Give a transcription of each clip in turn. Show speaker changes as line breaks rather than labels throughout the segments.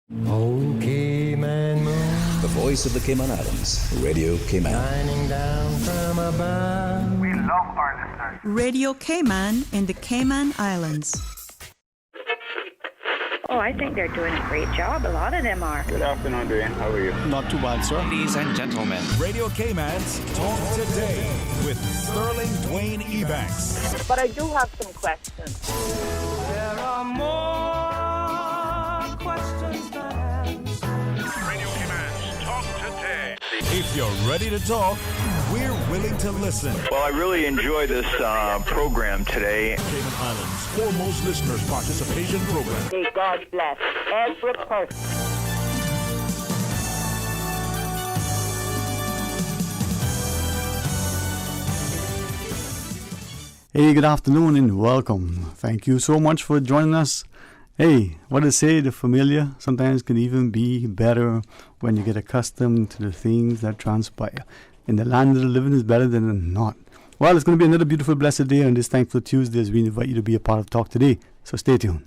Oh, Cayman moon,
The voice of the Cayman Islands, Radio Cayman.
shining down from above.
We love our listeners.
Radio Cayman in the Cayman Islands.
Oh, I think they're doing a great job. A lot of them are.
Good afternoon, Dwayne. How are you?
Not too bad, sir.
Ladies and gentlemen,
Radio Cayman's Talk Today with Sterling Dwayne Ebanks.
But I do have some questions.
There are more questions than answers.
Radio Cayman's Talk Today.
If you're ready to talk, we're willing to listen.
Well, I really enjoy this program today.
Cayman Islands' foremost listeners participation program.
May God bless every person.
Hey, good afternoon and welcome. Thank you so much for joining us. Hey, what to say, the familiar sometimes can even be better when you get accustomed to the things that transpire. In the land of the living is better than not. Well, it's going to be another beautiful, blessed day on this thankful Tuesday as we invite you to be a part of Talk Today. So stay tuned.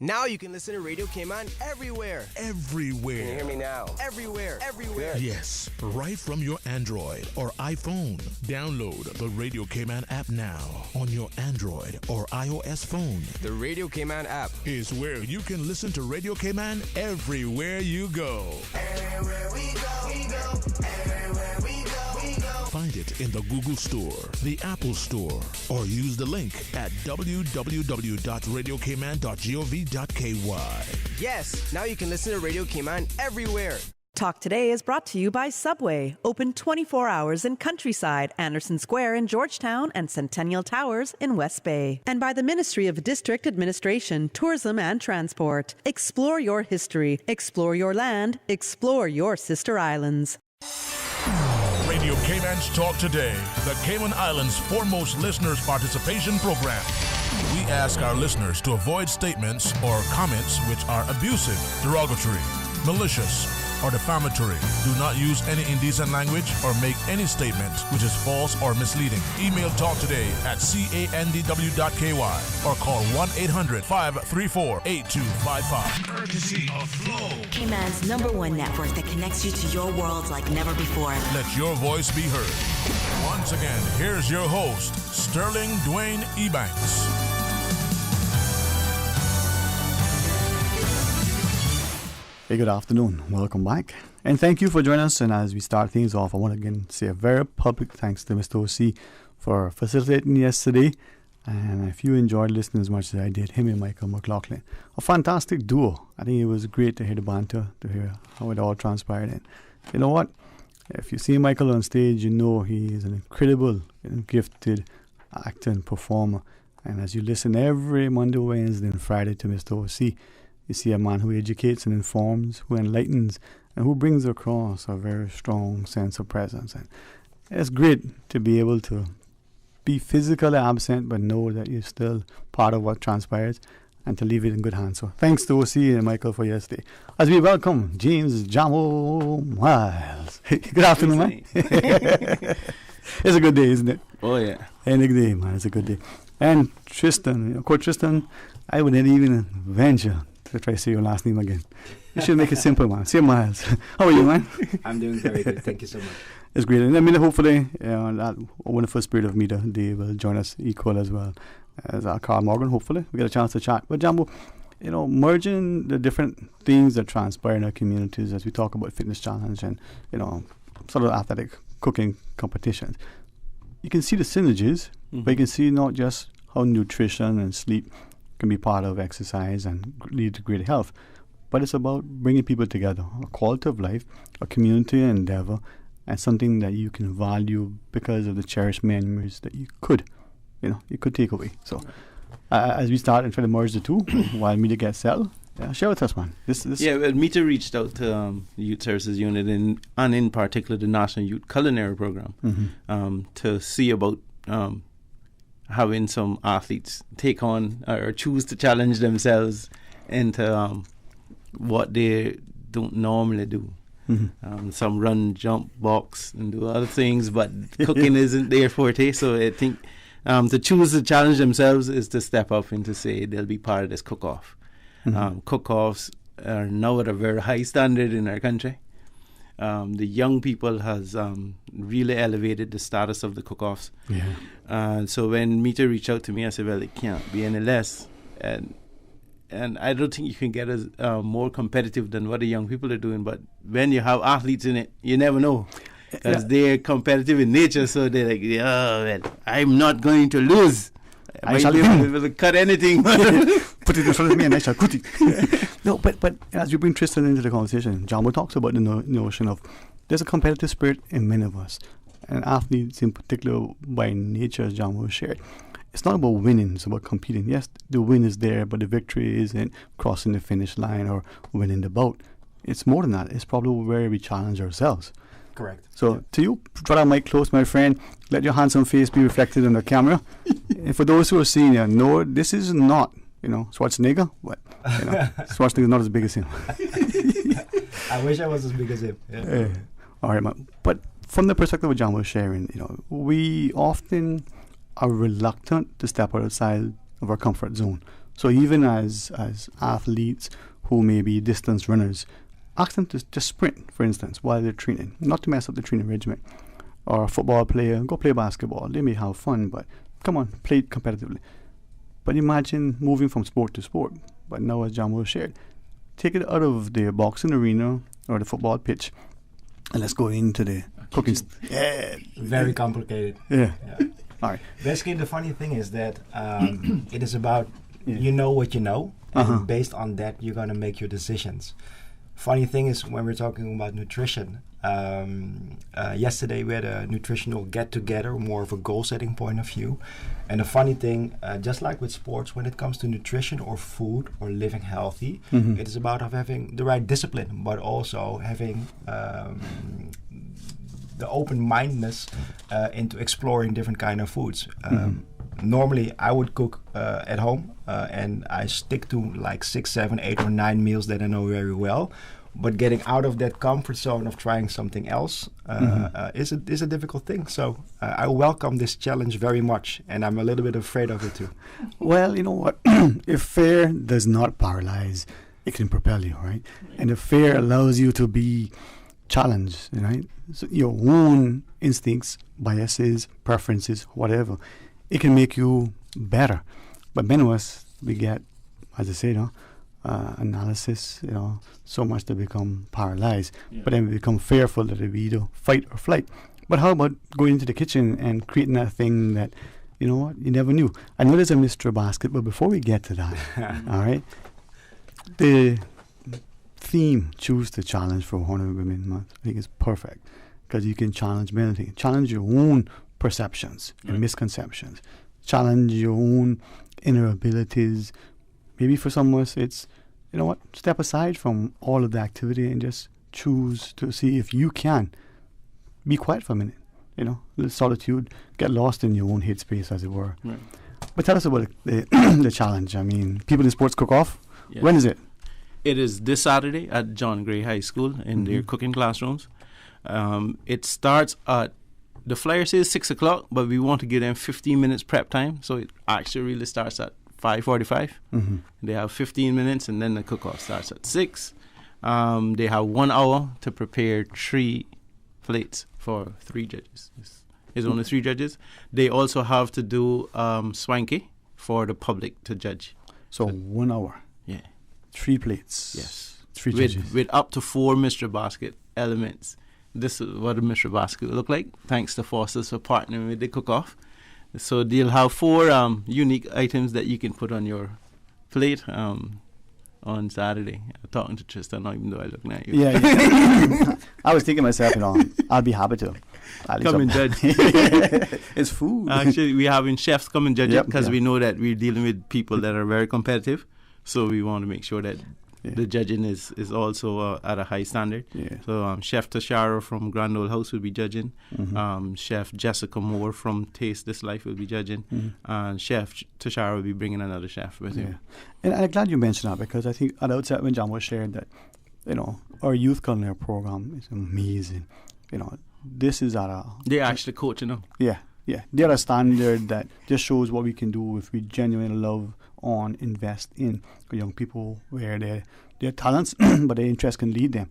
Now you can listen to Radio Cayman everywhere.
Everywhere.
Can you hear me now? Everywhere. Everywhere.
Yes, right from your Android or iPhone. Download the Radio Cayman app now on your Android or iOS phone.
The Radio Cayman app
Is where you can listen to Radio Cayman everywhere you go.
Everywhere we go, we go. Everywhere we go, we go.
Find it in the Google Store, the Apple Store, or use the link at www.radiocayman.gov.ky.
Yes, now you can listen to Radio Cayman everywhere.
Talk Today is brought to you by Subway, open 24 hours in Countryside, Anderson Square in Georgetown, and Centennial Towers in West Bay. And by the Ministry of District Administration, Tourism and Transport. Explore your history, explore your land, explore your sister islands.
Radio Cayman's Talk Today, the Cayman Islands' foremost listeners participation program. We ask our listeners to avoid statements or comments which are abusive, derogatory, malicious, or defamatory. Do not use any indecent language or make any statement which is false or misleading. Email talktoday@candw.ky or call 1-800-534-8255.
Courtesy of Flow.
Cayman's #1 network that connects you to your world like never before.
Let your voice be heard. Once again, here's your host, Sterling Dwayne Ebanks.
Hey, good afternoon. Welcome back. And thank you for joining us. And as we start things off, I want to again say a very public thanks to Mr. O.C. for facilitating yesterday. And if you enjoyed listening as much as I did, him and Michael McLaughlin, a fantastic duo. I think it was great to hear the banter, to hear how it all transpired. And you know what? If you see Michael on stage, you know he is an incredible and gifted actor and performer. And as you listen every Monday, Wednesday, and Friday to Mr. O.C., you see a man who educates and informs, who enlightens, and who brings across a very strong sense of presence. And it's great to be able to be physically absent, but know that you're still part of what transpires, and to leave it in good hands. So thanks to O.C. and Michael for yesterday. As we welcome James Jamo Miles. Good afternoon, man. It's a good day, isn't it?
oh yeah.
Any day, man. It's a good day. And Tristan, Coach Tristan, I would not even venture to try to say your last name again. You should make it simple, man. Say Miles. How are you, man?
I'm doing very good. Thank you so much.
It's great. And I mean, hopefully, that wonderful spirit of meter, they will join us equal as well as Carl Morgan. Hopefully, we get a chance to chat. But Jambo, merging the different things that transpire in our communities as we talk about fitness challenge and, sort of athletic cooking competitions, you can see the synergies, but you can see not just how nutrition and sleep can be part of exercise and lead to great health, but it's about bringing people together, a quality of life, a community endeavor, and something that you can value because of the cherished memories that you could take away. So as we start and try to merge the two while media gets settled, share with us, man.
Meter reached out to the Youth Services Unit and in particular the National Youth Culinary Program to see about having some athletes take on or choose to challenge themselves into what they don't normally do. Some run, jump, box, and do other things, but cooking isn't their forte. So I think to choose to challenge themselves is to step up and to say they'll be part of this cook-off. Cook-offs are now at a very high standard in our country. The young people has really elevated the status of the cook-offs.
Yeah.
So when Mita reached out to me, I said, well, it can't be any less. And I don't think you can get as more competitive than what the young people are doing. But when you have athletes in it, you never know. Because they're competitive in nature, so they're like, well, I'm not going to lose. I shall be able to cut anything.
Put it in front of me and I shall cut it. No, but as you bring Tristan into the conversation, Jambo talks about the notion of there's a competitive spirit in many of us. And athletes in particular, by nature, as Jambo shared, it's not about winning, it's about competing. Yes, the win is there, but the victory isn't crossing the finish line or winning the bout. It's more than that. It's probably where we challenge ourselves.
Correct.
So to you, draw that mic close, my friend. Let your handsome face be reflected in the camera. And for those who are seeing you, no, this is not, Schwarzenegger. But Schwarzenegger is not as big as him.
I wish I was as big as him. Yeah.
All right, man. But from the perspective of John was sharing, we often are reluctant to step outside of our comfort zone. So even as athletes who may be distance runners, ask them to just sprint, for instance, while they're training, not to mess up the training regimen. Or a football player, go play basketball. They may have fun, but come on, play it competitively. But imagine moving from sport to sport. But now, as Jambo shared, take it out of the boxing arena or the football pitch, and let's go into the cooking.
Very complicated.
Yeah. All right.
Basically, the funny thing is that it is about you know what you know, and based on that, you're going to make your decisions. Funny thing is, when we're talking about nutrition, yesterday we had a nutritional get-together, more of a goal-setting point of view. And the funny thing, just like with sports, when it comes to nutrition or food or living healthy, it is about having the right discipline, but also having the open-mindedness into exploring different kind of foods. Normally, I would cook at home, and I stick to like 6, 7, 8, or 9 meals that I know very well. But getting out of that comfort zone of trying something else is a difficult thing. So I welcome this challenge very much, and I'm a little bit afraid of it too.
Well, you know what? If fear does not paralyze, it can propel you, right? And if fear allows you to be challenged, right? So your own instincts, biases, preferences, whatever, it can make you better. But many of us, we get, as I say, analysis, so much to become paralyzed. But then we become fearful that we either fight or flight. But how about going into the kitchen and creating that thing that, you know what, you never knew? I know there's a Mr. Basket, but before we get to that, all right, the theme, Choose to Challenge for Honor Women Month, I think is perfect because you can challenge many things. Challenge your own perceptions and misconceptions. Challenge your own inner abilities. Maybe for some of us, it's, step aside from all of the activity and just choose to see if you can be quiet for a minute. Little solitude, get lost in your own headspace, as it were. Right. But tell us about the challenge. I mean, People in Sports Cook-Off. Yes. When is it?
It is this Saturday at John Gray High School in their cooking classrooms. It starts at, the flyer says 6 o'clock, but we want to give them 15 minutes prep time. So it actually really starts at 5:45. They have 15 minutes, and then the cook-off starts at 6. They have 1 hour to prepare 3 plates for 3 judges. It's only 3 judges. They also have to do swanky for the public to judge.
So 1 hour.
Yeah.
3 plates.
Yes.
3 judges.
With up to 4 Mr. Basket elements. This is what a Mr. Basket will look like. Thanks to Foster's for partnering with the cook-off. So they'll have 4 unique items that you can put on your plate on Saturday. I'm talking to Tristan, even though I look at you.
Yeah. I was thinking myself, I'll be happy to.
Come and judge.
It's food.
Actually, we're having chefs come and judge it because we know that we're dealing with people that are very competitive. So we want to make sure that the judging is also at a high standard. So Chef Tashara from Grand Ole House will be judging. Chef Jessica Moore from Taste This Life will be judging. And Chef Tashara will be bringing another chef with him.
And I'm glad you mentioned that because I think at the outset when John was shared that, our youth culinary program is amazing. This is at a...
They actually coach,
Yeah. Yeah, they're a standard that just shows what we can do if we genuinely love on, invest in young people where their talents but their interest can lead them.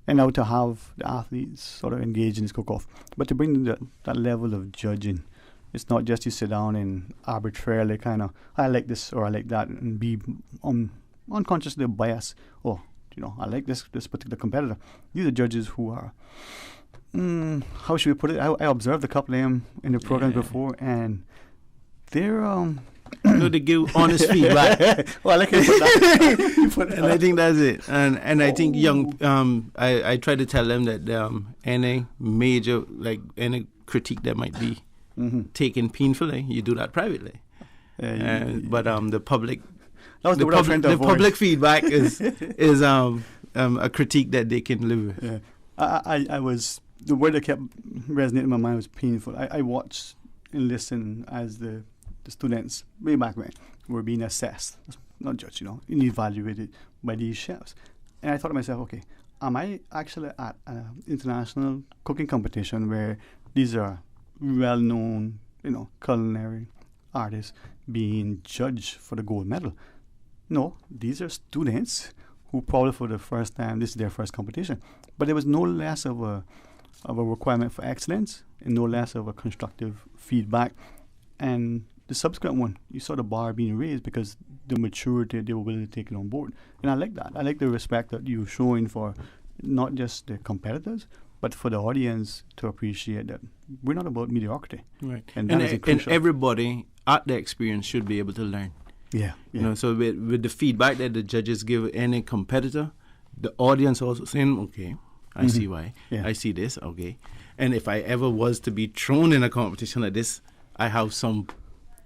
And now to have the athletes sort of engage in this cook-off. But to bring that level of judging, it's not just you sit down and arbitrarily kind of, I like this or I like that, and be unconsciously biased. Oh, I like this particular competitor. These are judges who are, how should we put it? I observed a couple of them in the program before, and they're
they give honest feedback.
Well, I like how you put that.
And I think that's it. And I think I try to tell them that any major, like any critique that might be taken painfully, you do that privately. But the public, the public feedback is a critique that they can live with.
Yeah. I was, the word that kept resonating in my mind was painful. I watched and listened as the students way back when were being assessed, not judged, and evaluated by these chefs. And I thought to myself, okay, am I actually at an international cooking competition where these are well-known, culinary artists being judged for the gold medal? No, these are students who probably for the first time, this is their first competition. But there was no less of a requirement for excellence and no less of a constructive feedback. And the subsequent one, you saw the bar being raised because the maturity, they were willing to take it on board. And I like that. I like the respect that you're showing for not just the competitors, but for the audience to appreciate that we're not about mediocrity.
Right.
And
everybody at the experience should be able to learn.
Yeah.
So with the feedback that the judges give any competitor, the audience also saying, okay, I see why. Yeah. I see this, okay. And if I ever was to be thrown in a competition like this, I have some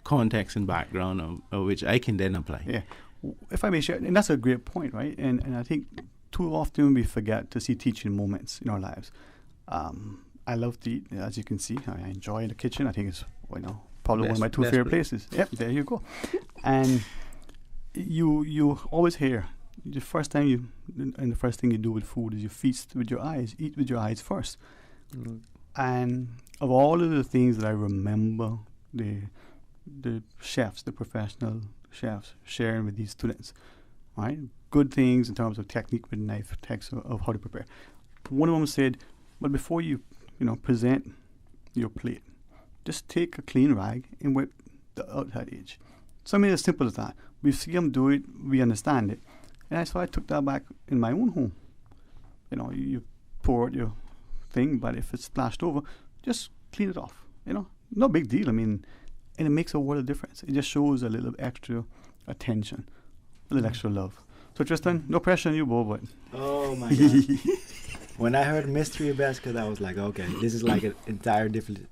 context and background of which I can then apply.
Yeah. If I may share, and that's a great point, right? And I think too often we forget to see teaching moments in our lives. I love to eat, as you can see. I enjoy the kitchen. I think it's probably one of my two favorite places. Yep, there you go. And you always hear the first thing the first thing you do with food is you feast with your eyes, eat with your eyes first. Mm-hmm. And of all of the things that I remember, the chefs, the professional chefs sharing with these students, right? Good things in terms of technique with knife, text of how to prepare. One of them said, but before you present your plate, just take a clean rag and wipe the outside edge. Something as simple as that. We see them do it, we understand it. And so I took that back in my own home. You pour out your thing, but if it's splashed over, just clean it off. No big deal. And it makes a world of difference. It just shows a little extra attention, a little extra love. So Tristan, no pressure on you, Bo, but
oh my God. When I heard mystery basket, I was like, okay, this is like an entire different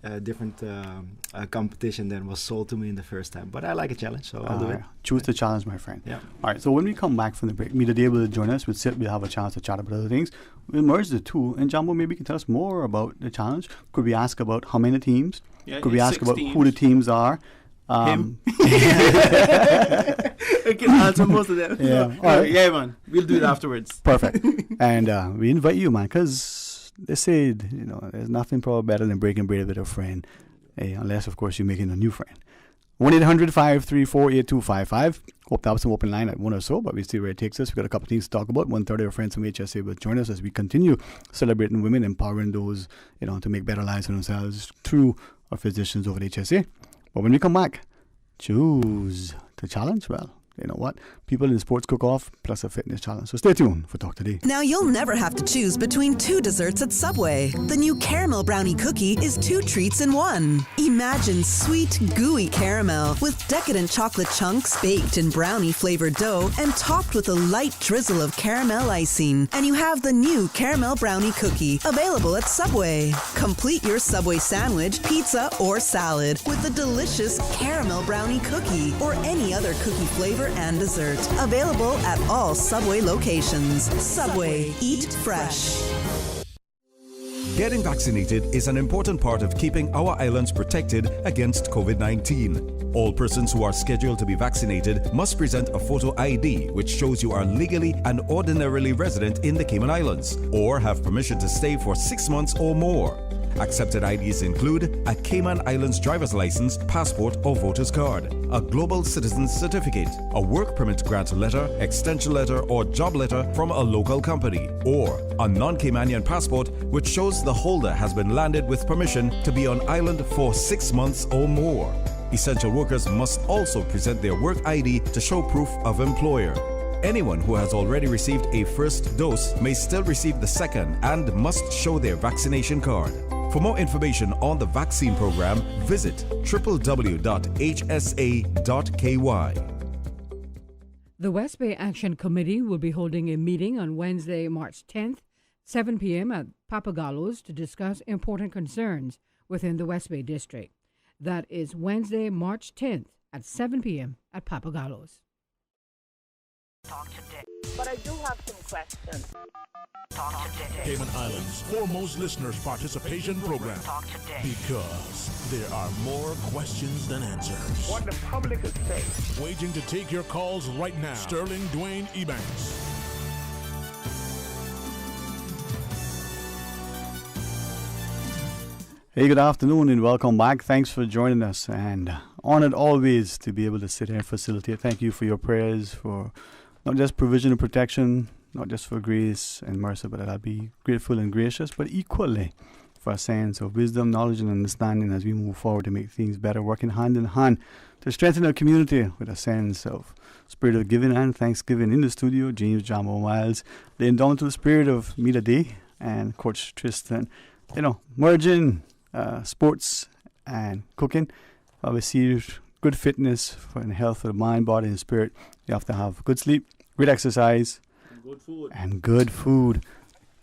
competition than was sold to me in the first time. But I like a challenge, so I'll do it.
Choose the challenge, my friend.
Yeah.
All right. So when we come back from the break, Meet the able to join us. We'll have a chance to chat about other things. We'll merge the two. And Jambo, maybe you can tell us more about the challenge. Could we ask about how many teams?
Yeah,
could we ask about who the teams are?
Him. I can answer most of them.
Yeah. All right.
Yeah, man. We'll do it afterwards.
Perfect. And we invite you, man, because they say, there's nothing probably better than breaking bread with a friend, unless, of course, you're making a new friend. 1-800-534-8255. Hope to have some open line at 1 or so, but we see where it takes us. We've got a couple of things to talk about. 1:30 our friends from HSA will join us as we continue celebrating women, empowering those, to make better lives for themselves through our physicians over at HSA. But when we come back, choose the challenge. Well, you know what? People in the sports cook-off plus a fitness challenge. So stay tuned for Talk Today.
Now you'll never have to choose between two desserts at Subway. The new caramel brownie cookie is 2 treats in 1. Imagine sweet, gooey caramel with decadent chocolate chunks baked in brownie-flavored dough and topped with a light drizzle of caramel icing. And you have the new caramel brownie cookie available at Subway. Complete your Subway sandwich, pizza, or salad with the delicious caramel brownie cookie or any other cookie flavor and dessert. Available at all Subway locations. Subway, eat fresh.
Getting vaccinated is an important part of keeping our islands protected against COVID-19. All persons who are scheduled to be vaccinated must present a photo ID which shows you are legally and ordinarily resident in the Cayman Islands or have permission to stay for 6 months or more. Accepted IDs include a Cayman Islands driver's license, passport, or voter's card, a global citizen's certificate, a work permit grant letter, extension letter, or job letter from a local company, or a non-Caymanian passport which shows the holder has been landed with permission to be on island for 6 months or more. Essential workers must also present their work ID to show proof of employer. Anyone who has already received a first dose may still receive the second and must show their vaccination card. For more information on the vaccine program, visit www.hsa.ky.
The West Bay Action Committee will be holding a meeting on Wednesday, March 10th, 7 p.m. at Papagallos to discuss important concerns within the West Bay District. That is Wednesday, March 10th at 7 p.m. at Papagallos.
But I do have some questions.
Cayman Islands' foremost listeners' participation program. Because there are more questions than answers.
What the public is saying.
Waiting to take your calls right now. Sterling Dwayne Ebanks.
Hey, good afternoon and welcome back. Thanks for joining us, and honored always to be able to sit here and facilitate. Thank you for your prayers, for not just provision and protection, not just for grace and mercy, but that I'll be grateful and gracious, but equally for a sense of wisdom, knowledge, and understanding as we move forward to make things better, working hand in hand to strengthen our community with a sense of spirit of giving and thanksgiving. In the studio, James Jambo Miles, the indomitable spirit of Mida Day and Coach Tristan, merging sports and cooking. Obviously, good fitness for and health for the mind, body, and spirit. You have to have good sleep, great exercise, and good food.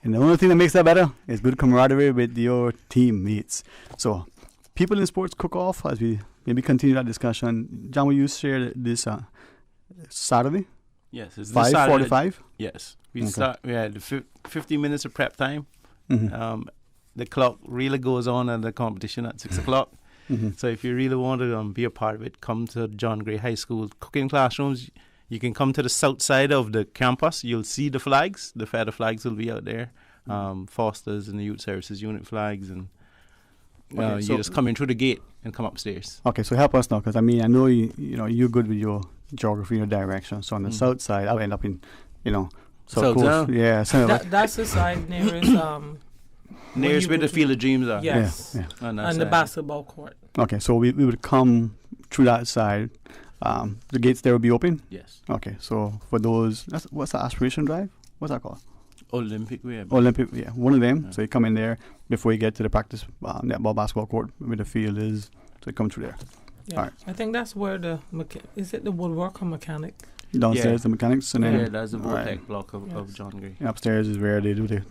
And the only thing that makes that better is good camaraderie with your teammates. So, people in sports cook off as we maybe continue that discussion. John, will you share this Saturday?
Yes, it's
5:45.
Yes, we had 50 minutes of prep time.
Mm-hmm.
The clock really goes on at the competition at 6 o'clock.
Mm-hmm.
So if you really want to be a part of it, come to John Gray High School cooking classrooms. You can come to the south side of the campus. You'll see the flags. The feather flags will be out there. Foster's and the Youth Services Unit flags. And you just come in through the gate and come upstairs.
Okay, so help us now, because I know you're good with your geography and your direction. So on the south side, I'll end up in, South Coast. Yeah,
that's the side
nearest where the Field of Dreams are.
Yes,
yeah.
And the basketball court.
Okay, so we would come through that side. The gates there will be open?
Yes.
Okay, so for those, what's the Aspiration Drive? What's that called?
Olympic Way.
Olympic, yeah, one of them. Yeah. So you come in there before you get to the practice netball basketball court where the field is. So you come through there.
Yeah.
All right.
I think that's where is it the woodwork or mechanic?
Downstairs, the mechanics. And then
that's the Vortex block of John Gray.
And upstairs is where they do the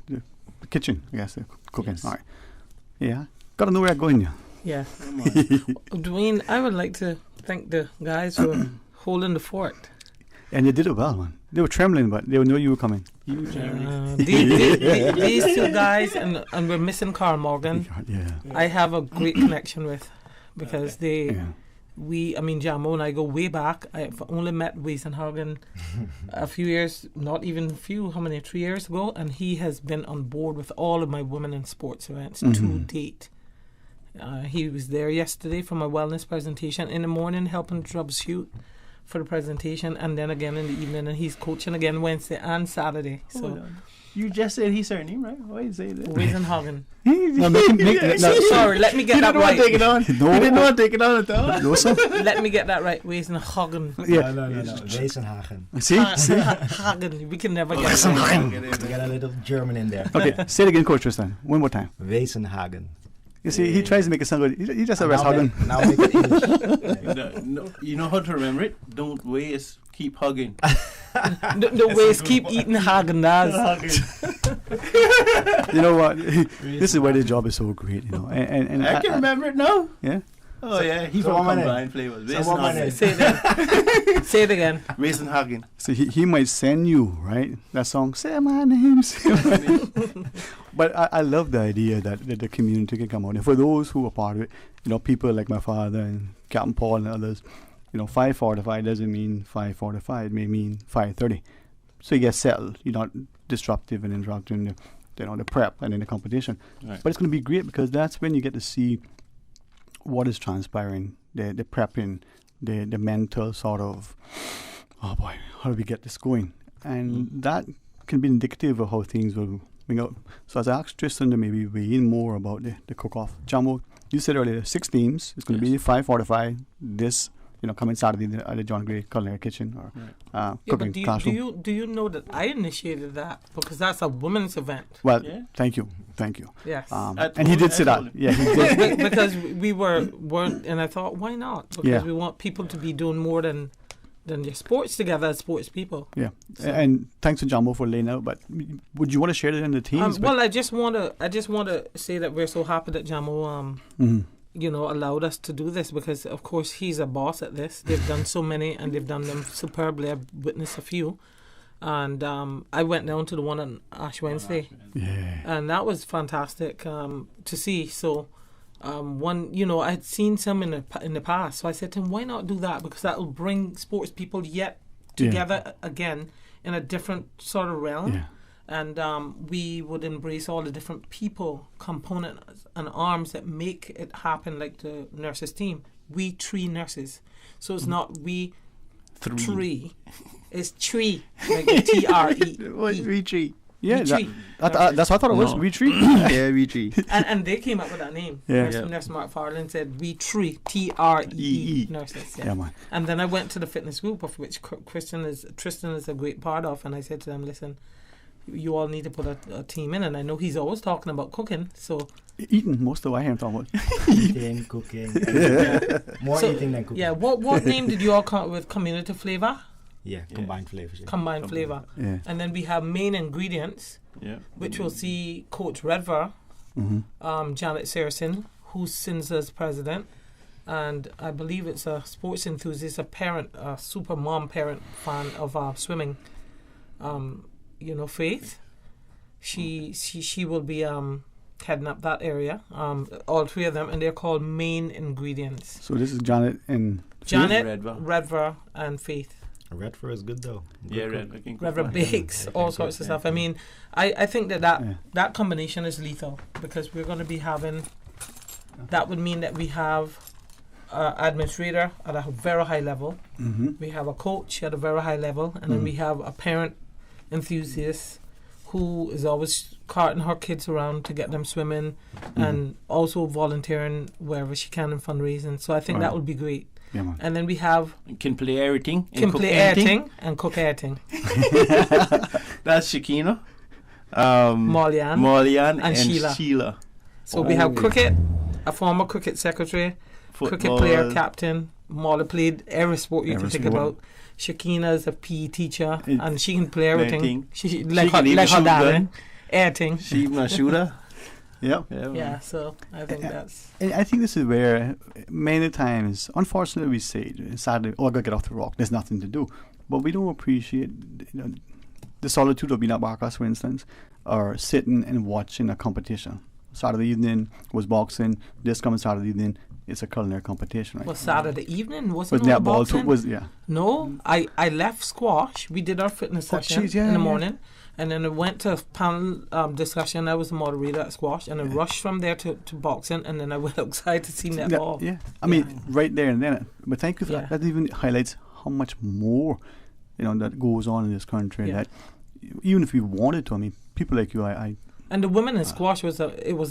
kitchen, I guess, the cooking.
Yes.
All right. Yeah. Got to know where I'm going.
Yeah. Dwayne, I would like to thank the guys for holding the fort.
And they did it well, man. They were trembling, but they knew you were coming.
These two guys, and we're missing Carl Morgan.
Yeah.
I have a great connection with, because Jamo and I go way back. I've only met Weisenhagen a few years, not even a few, 3 years ago, and he has been on board with all of my women in sports events to date. He was there yesterday for my wellness presentation in the morning, helping troubleshoot for the presentation, and then again in the evening, and he's coaching again Wednesday and Saturday. So
you just said his surname, right? Why you say that?
Weisenhagen.
Sorry,
let me get that right.
You didn't want to take it on at all.
No, sir.
Let me get that right. Weisenhagen.
Yeah.
No. Weisenhagen.
See?
Hagen. We can never get it right.
We got a little German in there.
Okay, say it again, Coach Tristan. One more time.
Weisenhagen.
You see, he tries to make it sound good. He just said Westhagen.
Now make it English.
No, you know how to remember it? Don't waste, keep hugging.
The waste, keep eating Häagen-Dazs.
You know what? This is why this job is so great, And
I can remember it now.
Yeah?
Oh, yeah. He from Combined Flavors.
Say it again.
Weisenhagen.
So he might send you, right? That song, say my name, say my name. But I love the idea that the community can come out. And for those who are part of it, people like my father and Captain Paul and others, 5:45 doesn't mean 5:45. It may mean 5:30. So you get settled. You're not disruptive and interrupting the prep and then the competition.
Right.
But it's going to be great because that's when you get to see what is transpiring, the prepping, the mental sort of, oh boy, how do we get this going? And that can be indicative of how things will bring out. So as I asked Tristan to maybe weigh in more about the cook-off. Jambo, you said earlier 6 teams. It's going to be 5:45 this, coming Saturday at the John Gray Culinary Kitchen or cooking classroom.
Do you know that I initiated that because that's a women's event?
Well, thank you.
Yes,
and he did say that. Yeah, he did.
Because we weren't, and I thought, why not? Because we want people to be doing more than your sports together as sports people.
Yeah, so. And thanks to Jambo for laying out. But would you want to share that in the teams?
Well, I just want to say that we're so happy that Jambo allowed us to do this because, of course, he's a boss at this. They've done so many, and they've done them superbly. I've witnessed a few. And I went down to the one on Ash Wednesday.
Yeah.
And that was fantastic to see. So, I had seen some in the past. So I said to him, why not do that? Because that will bring sports people yet together again in a different sort of realm.
Yeah.
And we would embrace all the different people, components, and arms that make it happen, like the nurses team. We 3 nurses. So it's not we 3. It's tree, like TRE.
We 3. Yeah,
that's
what I thought it was. We 3.
Yeah, we 3.
And they came up with that name.
Yeah.
Nurse Mark Farland said we 3 TREE nurses.
Yeah, man.
And then I went to the fitness group, of which Tristan is a great part of, and I said to them, listen, you all need to put a team in, and I know he's always talking about cooking, so
eating most of what I am talking about.
Eating, cooking, more eating than cooking.
Yeah, what name did you all come up with? Community flavor?
Yeah, combined flavors. Yeah.
Combined flavor.
Yeah.
And then we have main ingredients, which will see Coach Redver, Janet Saracen, who's Cinza's president, and I believe it's a sports enthusiast, a parent, a super mom parent fan of swimming. Faith. She will be heading up that area. All 3 of them, and they're called main ingredients.
So this is Janet and
Redver, and Faith.
Redver is good though.
Yeah, Redver.
Redver bakes all sorts of stuff. I mean, I think that combination is lethal because we're going to be having. That would mean that we have administrator at a very high level. We have a coach at a very high level, and then we have a parent enthusiast who is always carting her kids around to get them swimming and also volunteering wherever she can in fundraising. So I think that would be great.
Yeah, man.
And then we have
can play everything.
Can play everything and cook everything.
That's Shakina,
Molian
and Sheila.
So we have cricket, a former cricket secretary, cricket player, captain. Molly played every sport you can think about. Shakina is a PE teacher, and she can play everything. She like her darling. Everything.
She even a shooter.
Yeah, so I think that's.
I think this is where many times, unfortunately, we say, sadly, I gotta get off the rock. There's nothing to do, but we don't appreciate the solitude of being at Barclays, for instance, or sitting and watching a competition. Saturday evening was boxing. This coming Saturday evening, it's a culinary competition. Right?
Was Saturday evening? Wasn't
was
it boxing?
Yeah.
No, I left squash. We did our fitness session in the morning. And then I went to panel discussion. I was the moderator at squash, and I rushed from there to boxing, and then I went outside to see netball.
Yeah, I mean, right there and then. But thank you for that. That even highlights how much more, that goes on in this country. That even if we wanted to, I mean, people like you,
and the women in squash was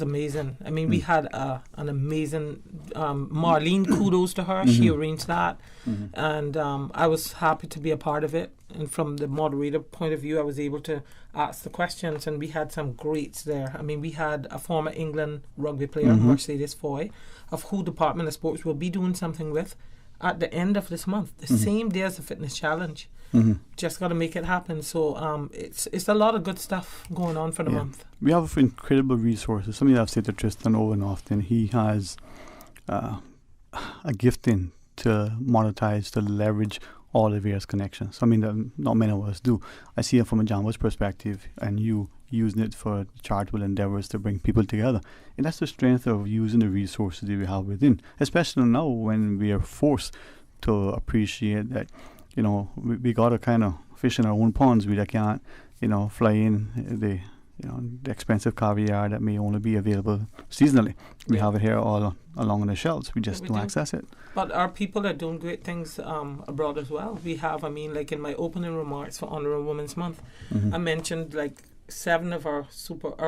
amazing. I mean, we had an amazing Marlene. Kudos to her. She arranged that, and I was happy to be a part of it. And from the moderator point of view, I was able to ask the questions, and we had some greats there. I mean, we had a former England rugby player, Mercedes Foy, of who Department of Sports will be doing something with at the end of this month, the same day as the Fitness Challenge. Just got to make it happen. So it's a lot of good stuff going on for the month.
We have incredible resources. Something I've said to Tristan over and often. He has a gifting to monetize, to leverage all the various connections. I mean, that not many of us do. I see it from a Jambo's perspective, and you using it for charitable endeavors to bring people together. And that's the strength of using the resources that we have within, especially now when we are forced to appreciate that, we got to kind of fish in our own ponds. We can't, fly in the expensive caviar that may only be available seasonally. We have it here all along on the shelves. We just don't access it.
But our people are doing great things abroad as well. We have, like in my opening remarks for Honourable Women's Month, I mentioned like 7 of our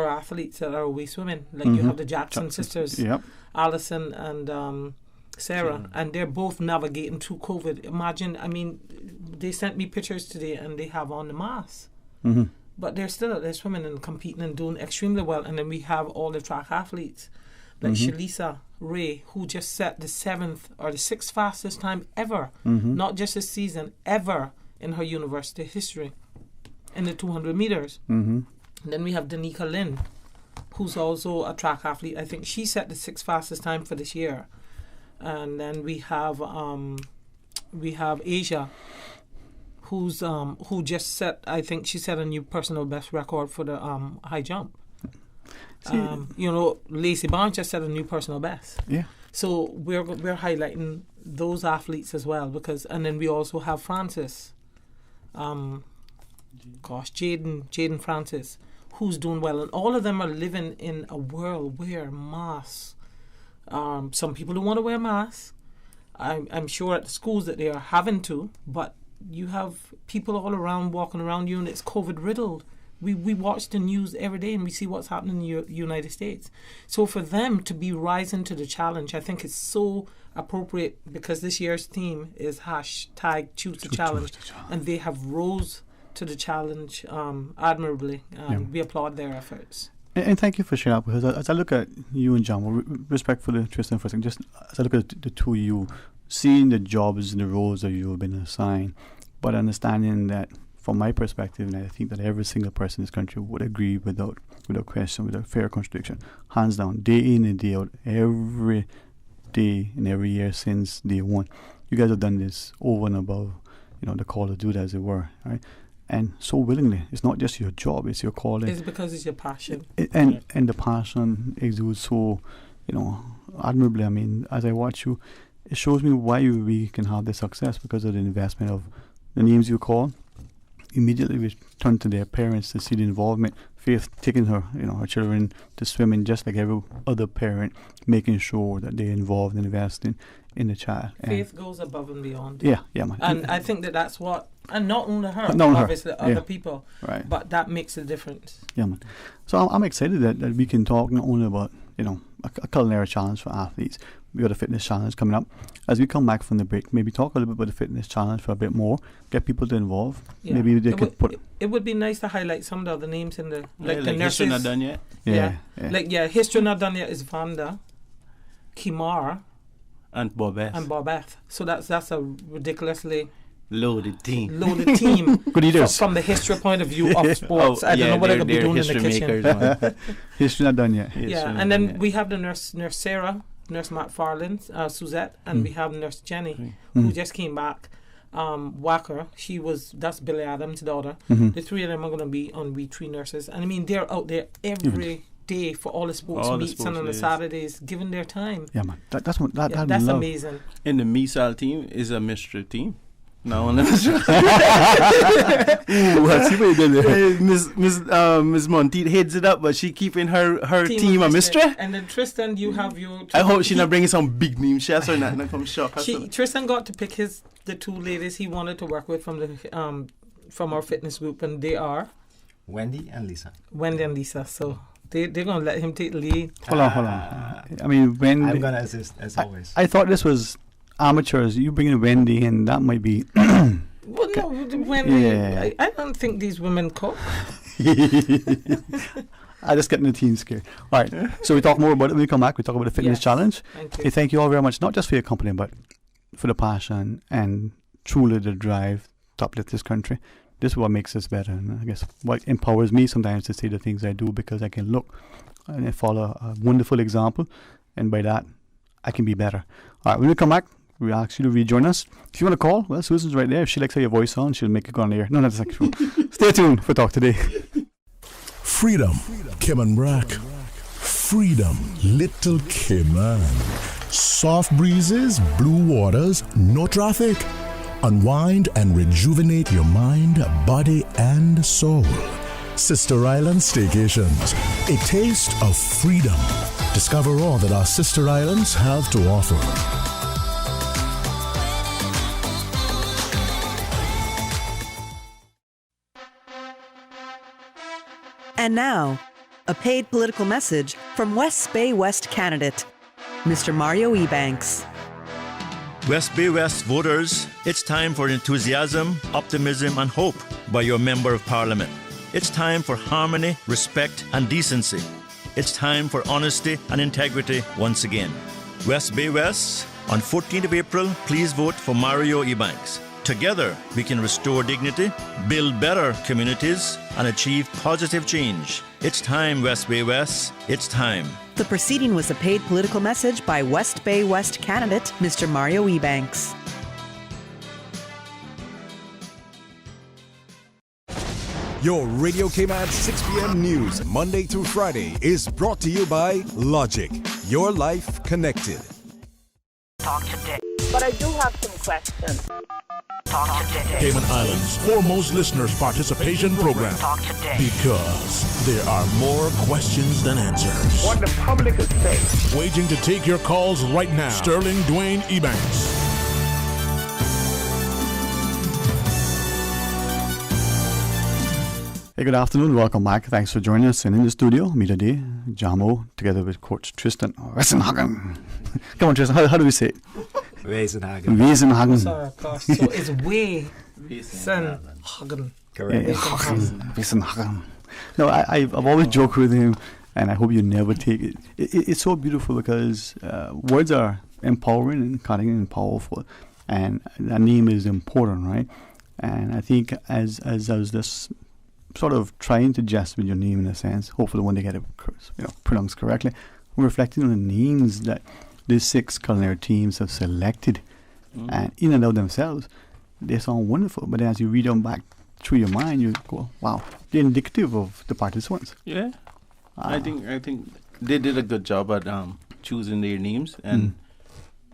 athletes that are away swimming. Like you have the Jackson sisters, Alison and Sarah, and they're both navigating through COVID. Imagine, they sent me pictures today and they have on the mask. But they're still out there swimming and competing and doing extremely well. And then we have all the track athletes, like Shalisa Ray, who just set the 7th or the 6th fastest time ever, not just this season, ever in her university history, in the 200 meters. And then we have Danica Lynn, who's also a track athlete. I think she set the 6th fastest time for this year. And then we have Asia, who just set, I think she set a new personal best record for the high jump. Lacey Barnes just set a new personal best. Yeah. So we're highlighting those athletes as well, and then we also have Francis, Jaden Francis, who's doing well, and all of them are living in a world where masks. Some people don't want to wear masks. I'm sure at the schools that they are having to, but you have people all around walking around you, and it's COVID riddled. We watch the news every day and we see what's happening in the United States. So for them to be rising to the challenge, I think it's so appropriate, because this year's theme is hashtag Choose the Challenge, and they have rose to the challenge admirably. We applaud their efforts.
And thank you for sharing that, because as I look at you and John, respectfully, Tristan, for a second, just as I look at the two of you, seeing the jobs and the roles that you have been assigned, but understanding that from my perspective, and I think that every single person in this country would agree without question, without fair contradiction, hands down, day in and day out, every day and every year since day one, you guys have done this over and above, the call to do it, as it were, right? And so willingly. It's not just your job, it's your calling.
It's because it's your passion.
And the passion exudes so, admirably. As I watch you, it shows me why we can have this success, because of the investment of the names you call. Immediately we turn to their parents to see the involvement. Faith taking her children to swimming, just like every other parent, making sure that they're involved and investing in the child.
Faith goes above and beyond.
Yeah, man.
And I think that's what, and not only her, obviously other people,
right?
But that makes a difference.
Yeah, man. So I'm excited that we can talk not only about a culinary challenge for athletes. We got a fitness challenge coming up. As we come back from the break, maybe talk a little bit about the fitness challenge for a bit more. Get people to involve. Yeah. Maybe they could put.
It would be nice to highlight some of the other names in the the nurses.
History Not Done Yet.
Yeah.
History Not Done Yet is Vanda, Kimar,
and
Bobeth. So that's a ridiculously
loaded team.
Good eaters.
From the history point of view of sports. I don't know what they're going to be doing in the kitchen.
History Not Done Yet.
And then we have the nurse Sarah, Nurse Matt Farland, Suzette, and we have Nurse Jenny, who just came back. Wacker, that's Billy Adams' daughter. The three of them are going to be on We Three Nurses. And they're out there every day for all the sports meets and on the Saturdays, giving their time.
Yeah, man. That's
amazing.
And the Misal team is a mystery team. No, I see what you did there. Miss Monteith heads it up, but she keeping her team a mystery.
And then Tristan, you have your.
I hope she not bringing some big name chefs or not come shock.
Tristan got to pick the two ladies he wanted to work with from our fitness group, and they are
Wendy and Lisa.
So they're gonna let him take the lead.
Hold on. Wendy.
I'm gonna assist as always.
I thought this was amateurs. You bring in Wendy, and that might be.
Well, no, Wendy. Yeah. I don't think these women cook.
I just getting the team scared. All right, so we talk more about it when we come back. We talk about the fitness challenge.
Thank you.
Okay, thank you all very much, not just for your company, but for the passion and truly the drive to uplift this country. This is what makes us better, and I guess what empowers me sometimes to say the things I do, because I can look and follow a wonderful example, and by that, I can be better. All right, when we come back, we ask you to rejoin us. If you want to call, well, Susan's right there. If she likes how your voice sounds, she'll make it go on the air. No, that's not true. Stay tuned for Talk Today.
Freedom, Cayman Brack. Freedom, Little Cayman. Soft breezes, blue waters, no traffic. Unwind and rejuvenate your mind, body, and soul. Sister Island Staycations, a taste of freedom. Discover all that our sister islands have to offer.
And now, a paid political message from West Bay West candidate, Mr. Mario Ebanks.
West Bay West voters, it's time for enthusiasm, optimism, and hope by your Member of Parliament. It's time for harmony, respect, and decency. It's time for honesty and integrity once again. West Bay West, on 14th of April, please vote for Mario Ebanks. Together, we can restore dignity, build better communities, and achieve positive change. It's time, West Bay West. It's time.
The proceeding was a paid political message by West Bay West candidate, Mr. Mario Ebanks.
Your Radio Cayman 6 p.m. news, Monday through Friday, is brought to you by Logic. Your life connected.
Talk today. But I do have some questions. Talk today.
Cayman Islands' foremost listeners' participation program.
Talk today.
Because there are more questions than answers.
What the public is saying.
Waging to take your calls right now. Sterling Dwayne Ebanks.
Hey, good afternoon. Welcome back. Thanks for joining us. And in the studio, me today, Jamo, together with Coach Tristan Wesenhagen. Come on, Tristan. How do we say it?
Wesenhagen.
Wesenhagen.
Sorry, gosh. So it's Wesenhagen.
Correct.
Wesenhagen. No, I've always joked with him, and I hope you never take it. It's so beautiful because words are empowering and cutting and powerful, and that name is important, right? And I think as I was just sort of trying to jest with your name in a sense, hopefully when they get it pronounced correctly, we're reflecting on the names that these 6 culinary teams have selected, and in and of themselves, they sound wonderful. But as you read them back through your mind, you go, "Wow, they're indicative of the participants."
Yeah, I think they did a good job at choosing their names, and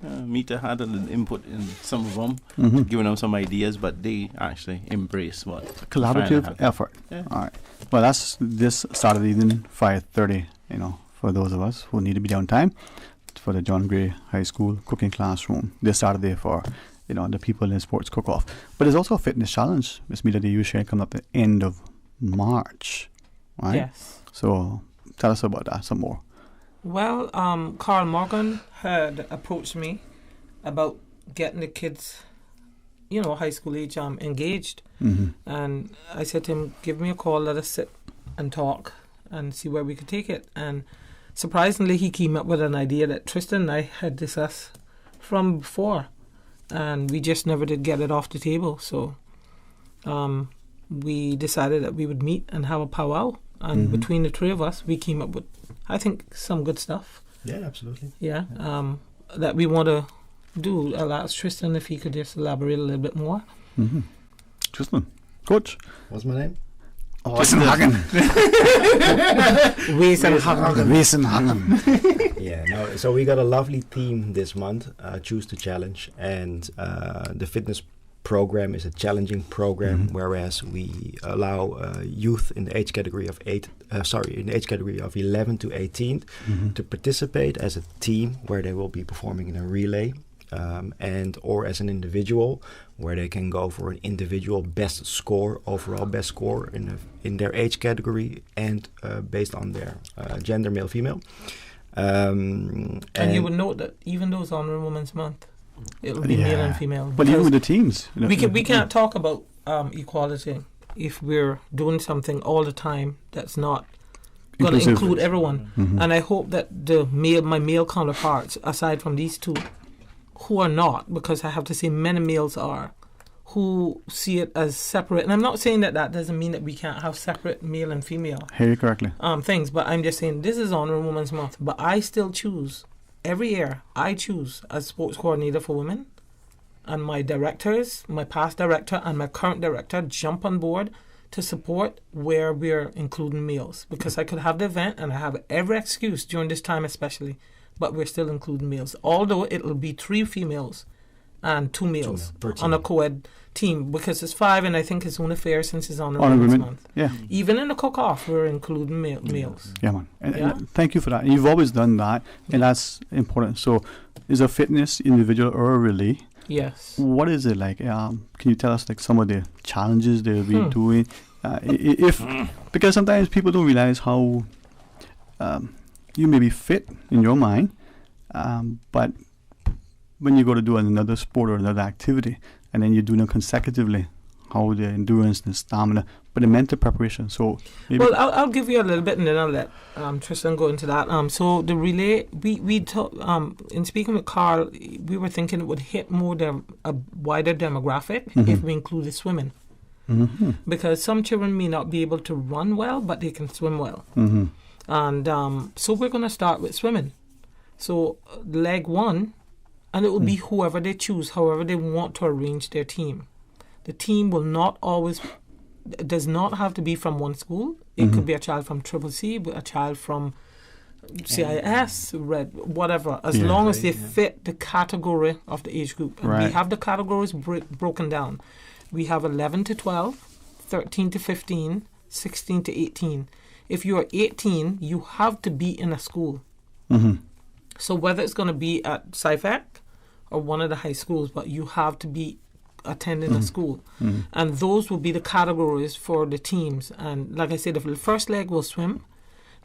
Mita had an input in some of them, giving them some ideas, but they actually embrace what
collaborative effort.
Yeah.
All right. Well, that's this Saturday evening, 5:30. For those of us who need to be down time for the John Gray High School cooking classroom this Saturday for the people in sports cook-off. But there's also a fitness challenge, Miss Mita, that you share coming up at the end of March, right?
Yes.
So tell us about that some more.
Well, Carl Morgan had approached me about getting the kids, high school age, engaged. And I said to him, give me a call, let us sit and talk and see where we could take it. And surprisingly, he came up with an idea that Tristan and I had discussed from before. And we just never did get it off the table. So we decided that we would meet and have a powwow. And between the 3 of us, we came up with, I think, some good stuff.
Yeah, absolutely.
Yeah, that we want to do. I'll ask Tristan if he could just elaborate a little bit more.
Tristan, Coach.
What's my name?
Oh, Wesenhagen. Wesenhagen.
Yeah, no. So we got a lovely theme this month, Choose to Challenge, and the fitness program is a challenging program, whereas we allow youth in the age category of 11 to 18 to participate as a team, where they will be performing in a relay, and or as an individual, where they can go for an individual overall best score in their age category, and based on their gender, male, female.
And you would note that even though it's Honourable Women's Month, it'll be male and female.
But even with the teams,
we can't talk about equality if we're doing something all the time that's not going to include everyone. And I hope that my male counterparts, aside from these 2, who are not, because I have to say many males are, who see it as separate. And I'm not saying that doesn't mean that we can't have separate male and female.
Hear you correctly.
Things, but I'm just saying this is Honourable Women's Month, but I still choose. Every year, I choose as sports coordinator for women, and my directors, my past director and my current director, jump on board to support where we're including males, because I could have the event and I have every excuse during this time especially, but we're still including males. Although it'll be 3 females and 2 males
per team.
on a co-ed team, because it's 5, and I think it's only fair since it's on
Honor
Women's
Women,
Month.
yeah.
Even in the cook-off, we're including males.
Yeah, man. And
Yeah.
thank you for that. You've always done that, and that's important. So, is a fitness individual or a relay?
Yes.
What is it like? Can you tell us like some of the challenges they'll be doing? If because sometimes people don't realize how you may be fit in your mind, but when you go to do another sport or another activity, and then you do them consecutively, how the endurance and stamina, but the mental preparation. So maybe
Well, I'll give you a little bit, and then I'll let Tristan go into that. So the relay, in speaking with Carl, we were thinking it would hit more a wider demographic if we included swimming, because some children may not be able to run well, but they can swim well, and so we're going to start with swimming. So leg 1, and it will be whoever they choose, however they want to arrange their team. The team will not always, does not have to be from one school. It could be a child from CCC, a child from CIS, Red, whatever, as long as they fit the category of the age group. And we have the categories broken down. We have 11 to 12, 13 to 15, 16 to 18. If you are 18, you have to be in a school. So whether it's going to be at SciFec or one of the high schools, but you have to be attending a school. And those will be the categories for the teams. And like I said, the first leg will swim.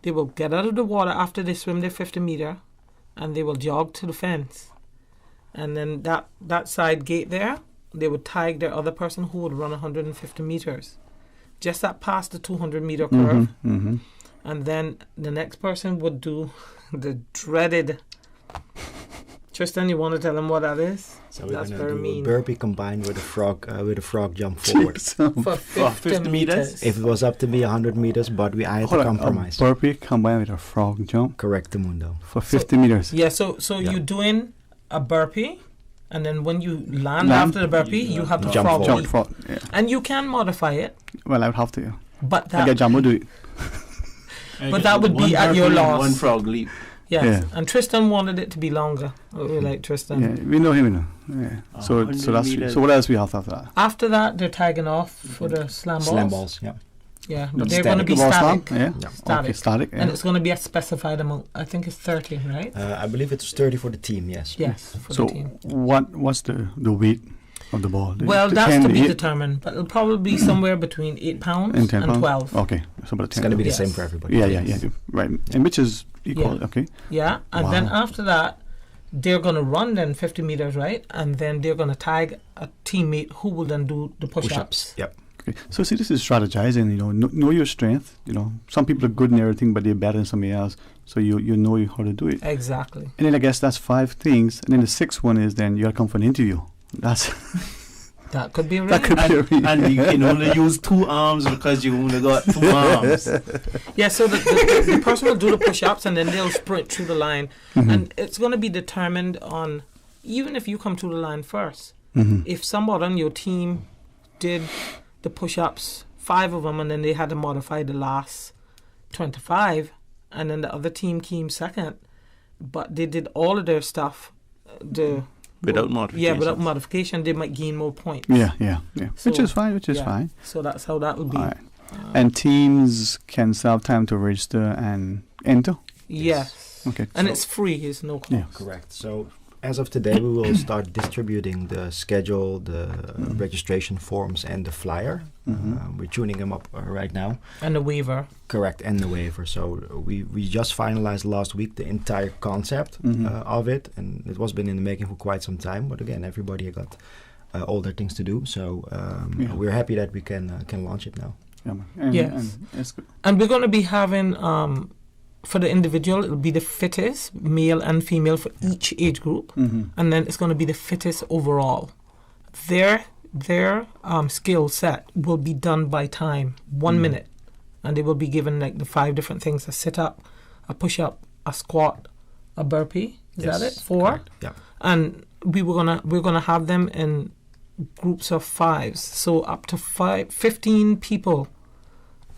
They will get out of the water after they swim their 50 meter, and they will jog to the fence. And then that side gate there, they would tag their other person who would run 150 meters. Just that past the 200 meter curve. And then the next person would do the dreaded... Tristan, you want to tell them what that is?
So
that's
we're
very
going to do
mean.
a burpee combined with a frog jump forward.
For 50 meters.
If it was up to be 100 meters, but I had to compromise.
A burpee combined with a frog jump.
Correct, Mundo.
For 50 meters.
Yeah, so you're doing a burpee, and then when you land after the burpee, you have to frog leap. And you can modify it.
Well, I would have to, yeah.
But that,
I get Jumbo do it.
But that would be at your loss.
One frog leap.
Yes.
Yeah.
And Tristan wanted it to be longer. We like Tristan.
Yeah, we know him, Yeah. So that's
meters.
so. What else we have after that?
After that, they're tagging off for the slam balls.
Slam balls, yeah.
Yeah, but they're going to be
Ball
static.
slam? Yeah.
Static.
Okay, static.
And it's going to be a specified amount. I think it's 30, right?
I believe it's 30 for the team, yes.
Yes, for
so
the team.
what's the weight of the ball?
Well, that's to be determined, but it'll probably be somewhere between 8 pounds and
10 pounds?
12.
Okay, so about 10.
It's going to be the same for everybody.
Yeah, right. And which is equal, okay.
Yeah, and then after that, they're going to run then 50 meters, right? And then they're going to tag a teammate who will then do the push-ups.
Yep.
Okay. So see, this is strategizing. Know your strength. Some people are good in everything, but they're better than somebody else. So you know how to do it.
Exactly.
And then I guess that's 5 things. And then the 6th one is then you got to come for an interview.
That could be a
That could be a reason.
And you can only use 2 arms because you only got 2 arms.
Yeah, so the person will do the push-ups and then they'll sprint through the line. And it's going to be determined on, even if you come to the line first, if somebody on your team did the push-ups, 5 of them, and then they had to modify the last 25, and then the other team came second, but they did all of their stuff,
without modification.
Yeah, without modification, they might gain more points.
Yeah.
So,
which is fine.
So that's how that will be.
All right. And teams can still have time to register and enter?
Yes.
Okay.
And it's free, it's no cost.
Yeah.
Correct. So as of today, we will start distributing the schedule, the registration forms, and the flyer. We're tuning them up right now.
And the waiver.
Correct, and the waiver. So we just finalized last week the entire concept of it, and it was been in the making for quite some time. But again, everybody got all their things to do. So we're happy that we can launch it now.
Yes.
That's good.
And we're going to be having, for the individual, it'll be the fittest, male and female for each age group. And then it's going to be the fittest overall. Their skill set will be done by time, 1 minute. And they will be given like the 5 different things: a sit-up, a push-up, a squat, a burpee. Is that it? 4?
Correct. Yeah.
And we're gonna have them in groups of 5s. So up to 15 people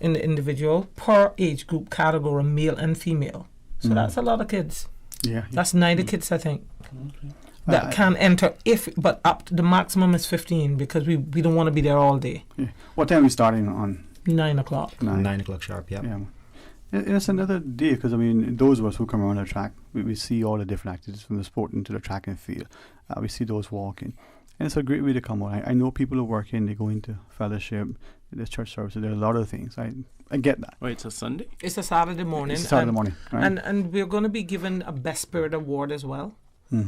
in the individual per age group category, male and female. So that's a lot of kids.
Yeah.
That's 90 kids, I think. that can enter, but up to the maximum is 15 because we don't want to be there all day.
Yeah. What time are we starting on?
9 o'clock.
9 o'clock sharp, yeah.
And it's another day because, I mean, those of us who come around the track, we see all the different activities from the sport into the track and field. We see those walking. And it's a great way to come out. I know people who work in, they go into fellowship, the church services, there are a lot of things. I get that.
Oh, it's a Sunday?
It's a Saturday morning.
It's a Saturday morning, right.
And we're going to be given a Best Spirit Award as well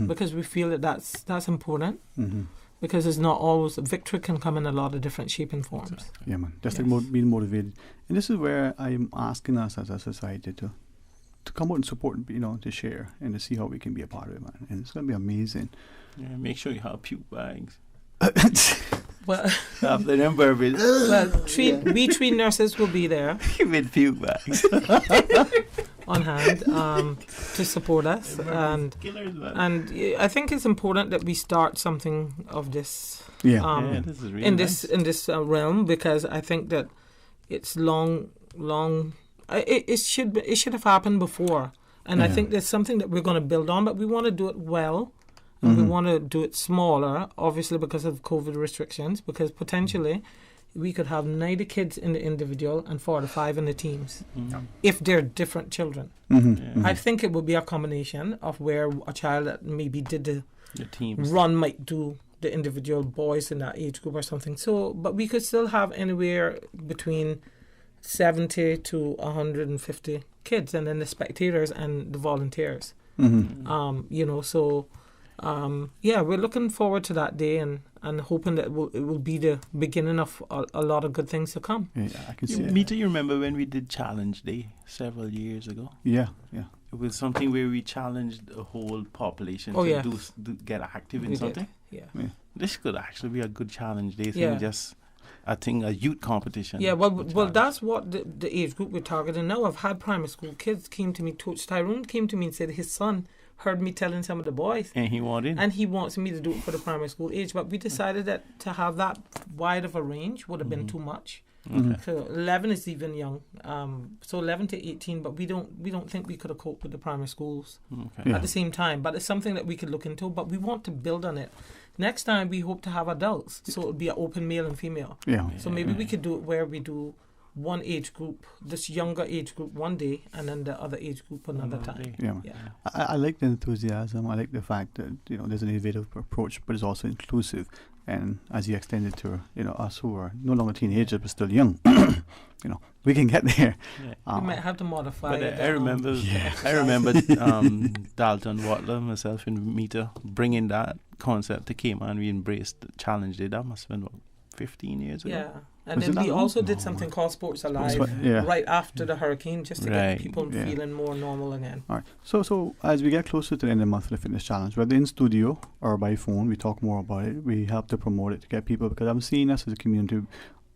because we feel that that's important because it's not always, victory can come in a lot of different shape and forms.
Yeah, man. Just like being motivated. And this is where I'm asking us as a society to come out and support, to share and to see how we can be a part of it, man. And it's going to be amazing.
Yeah, make sure you have puke bags.
Well,
after them burpees.
Well, we 3 nurses will be there
with puke bags
on hand to support us, and I think it's important that we start something of this.
This is really
in this realm, because I think that it's long. It should have happened before, and I think there's something that we're going to build on, but we want to do it well. And we want to do it smaller, obviously because of COVID restrictions, because potentially we could have 90 kids in the individual and 45 in the teams if they're different children. I think it would be a combination of where a child that maybe did the
teams
run might do the individual boys in that age group or something. So, but we could still have anywhere between 70 to 150 kids, and then the spectators and the volunteers. We're looking forward to that day and hoping that it will be the beginning of a lot of good things to come.
Yeah, I can see it.
Mita, you remember when we did Challenge Day several years ago?
Yeah.
It was something where we challenged the whole population to get active in something.
Yeah.
This could actually be a good Challenge Day thing, I think a youth competition.
Yeah, well, that's what the age group we're targeting now. I've had primary school kids came to me. Tyrone came to me and said his son heard me telling some of the boys.
And he wanted?
And he wants me to do it for the primary school age. But we decided that to have that wide of a range would have been too much. So 11 is even young. So 11 to 18, but we don't think we could have coped with the primary schools at the same time. But it's something that we could look into, but we want to build on it. Next time we hope to have adults, so it'll be an open male and female. So maybe we could do it where we do one age group, this younger age group one day, and then the other age group another time.
I like the enthusiasm. I like the fact that there's an innovative approach, but it's also inclusive. And as you extend it to us who are no longer teenagers but still young, we can get there.
We might have to modify.
But I remember Dalton Watler, myself, and Mita bringing that concept to Cayman. We embraced the Challenge Day. That must have been about 15 years ago.
Yeah. And then we also did something called Sports Alive right after the hurricane, just to get people feeling more normal again.
All right. So as we get closer to the end of the month of the fitness challenge, whether in studio or by phone, we talk more about it. We help to promote it to get people, because I'm seeing us as a community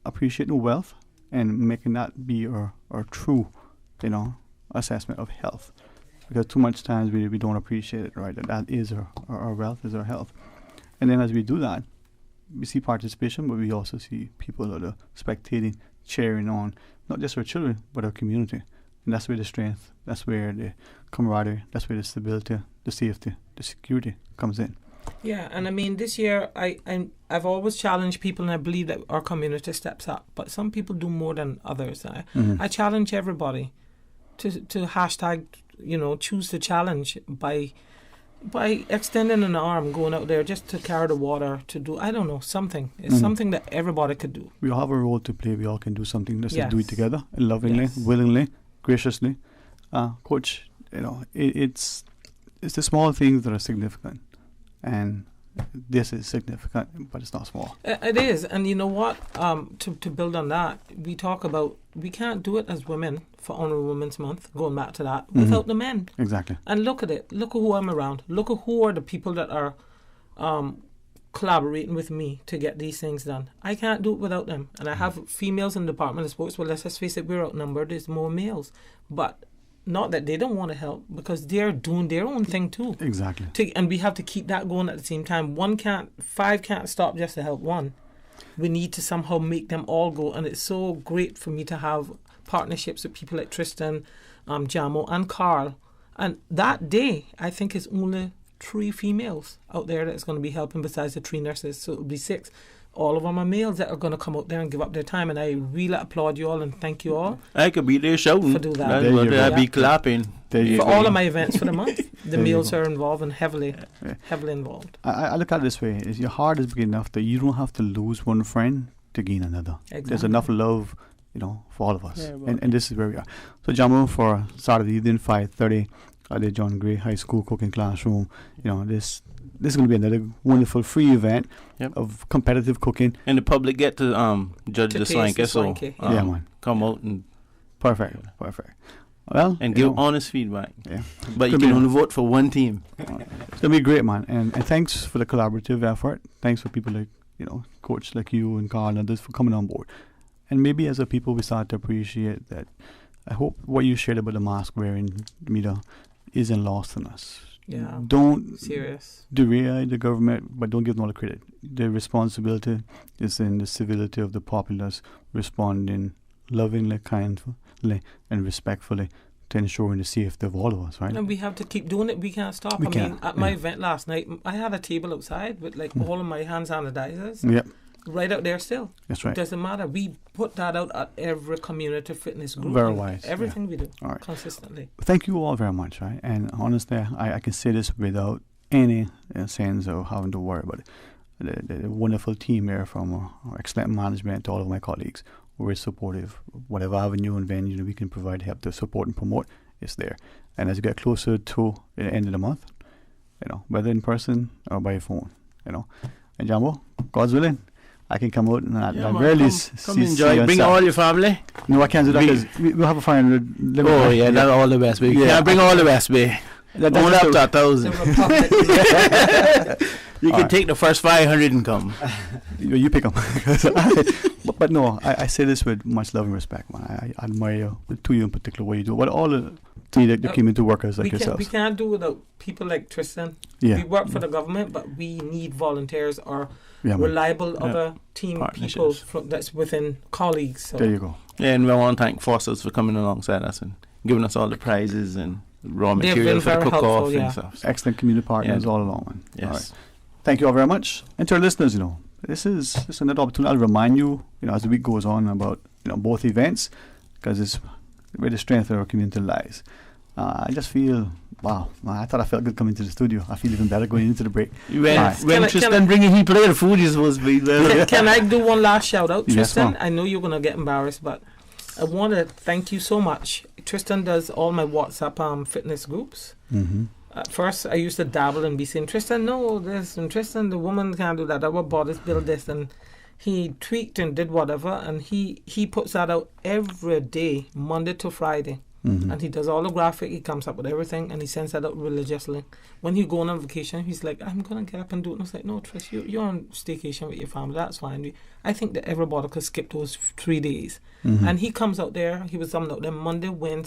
appreciating wealth and making that be our true, assessment of health. Because too much times we don't appreciate it, right? That is our wealth, is our health. And then as we do that, we see participation, but we also see people that are spectating, cheering on, not just our children, but our community. And that's where the strength, that's where the camaraderie, that's where the stability, the safety, the security comes in.
Yeah, and I mean, this year, I've always challenged people, and I believe that our community steps up. But some people do more than others. I challenge everybody to hashtag, choose the challenge by extending an arm, going out there just to carry the water, to do, I don't know, something. It's something that everybody could do.
We all have a role to play. We all can do something. Let's just do it together, lovingly, willingly, graciously. Coach, it's the small things that are significant. And this is significant, but it's not small.
It is. And you know what? To build on that, we talk about we can't do it as women for Honourable Women's Month, going back to that, without the men.
Exactly.
And look at it. Look at who I'm around. Look at who are the people that are collaborating with me to get these things done. I can't do it without them. And I have females in the Department of Sports. Well, let's just face it, we're outnumbered. There's more males. But not that they don't want to help, because they're doing their own thing too.
Exactly.
And we have to keep that going at the same time. Five can't stop just to help one. We need to somehow make them all go. And it's so great for me to have partnerships with people like Tristan, Jamo and Carl. And that day, I think, is only 3 females out there that's going to be helping besides the 3 nurses, so it'll be 6. All of them are males that are going to come out there and give up their time, and I really applaud you all and thank you all.
I could be there shouting.
For do that.
I'd be clapping.
For all of my events for the month, the males are involved and heavily involved.
I look at it this way: is your heart is big enough that you don't have to lose one friend to gain another.
Exactly.
There's enough love, for all of us.
Yeah,
and this is where we are. So Jamo, for Saturday evening, 5:30 at the John Gray High School cooking classroom. This is going to be another wonderful free event of competitive cooking,
and the public get to judge the swanky. So
yeah, man,
come out and
perfect. Well,
and give honest feedback.
Yeah,
but you can only vote for one team.
It's gonna be great, man. And thanks for the collaborative effort. Thanks for people like Coach like you and Carl and others for coming on board. And maybe as a people, we start to appreciate that. I hope what you shared about the mask wearing, Mita, isn't lost on us.
Yeah.
Don't
serious
derail the government, but don't give them all the credit. The responsibility is in the civility of the populace responding lovingly, kindly, and respectfully to ensuring the safety of all of us, right?
And we have to keep doing it. We can't stop.
We can't.
At my event last night, I had a table outside with all of my hand sanitizers.
Yep.
Right out there still.
That's right.
It doesn't matter. We put that out at every community fitness group.
Very wise.
Everything we do.
All right.
Consistently.
Thank you all very much, right? And honestly, I can say this without any sense of having to worry about it. The wonderful team here from our excellent management to all of my colleagues. We're supportive. Whatever avenue and venue we can provide help to support and promote is there. And as you get closer to the end of the month, whether in person or by phone, And Jambo, God's willing, I can come out and at the very least
come enjoy. Bring all your family.
No, I can't do that because we'll have a 500.
Oh yeah, that's all the best. You can't bring all the best, babe. Only up to 1,000. You can take the first 500 and come.
You pick them. but no, I say this with much love and respect, man. I admire you, to you in particular, what you do. But all the community workers like yourselves.
We can't do without people like Tristan.
Yeah.
We work for the government, but we need volunteers or reliable other team people that's within colleagues. So.
There you go.
Yeah, and we want to thank Foster's for coming alongside us and giving us all the prizes and raw material for the cook-off and stuff.
Excellent community partners all along, man.
Yes.
All right. Thank you all very much. And to our listeners, this is another opportunity. I'll remind you, as the week goes on about, both events, because it's where the strength of our community lies. I just feel, wow, I thought I felt good coming to the studio. I feel even better going into the break.
When Tristan bringing he play the food, you're supposed to be.
Can I do one last shout out, Tristan?
Yes,
I know you're going to get embarrassed, but I want to thank you so much. Tristan does all my WhatsApp fitness groups.
Mm-hmm.
At first, I used to dabble and be saying, Tristan, no, this, and Tristan, the woman can't do that. Our bodies build this. And he tweaked and did whatever. And he puts that out every day, Monday to Friday.
Mm-hmm.
And he does all the graphic. He comes up with everything. And he sends that out religiously. When he going on vacation, he's like, I'm going to get up and do it. And I was like, no, Tris, you're on staycation with your family. That's fine. I think that everybody could skip those 3 days.
Mm-hmm.
And he comes out there. He was coming out there Monday, Wednesday,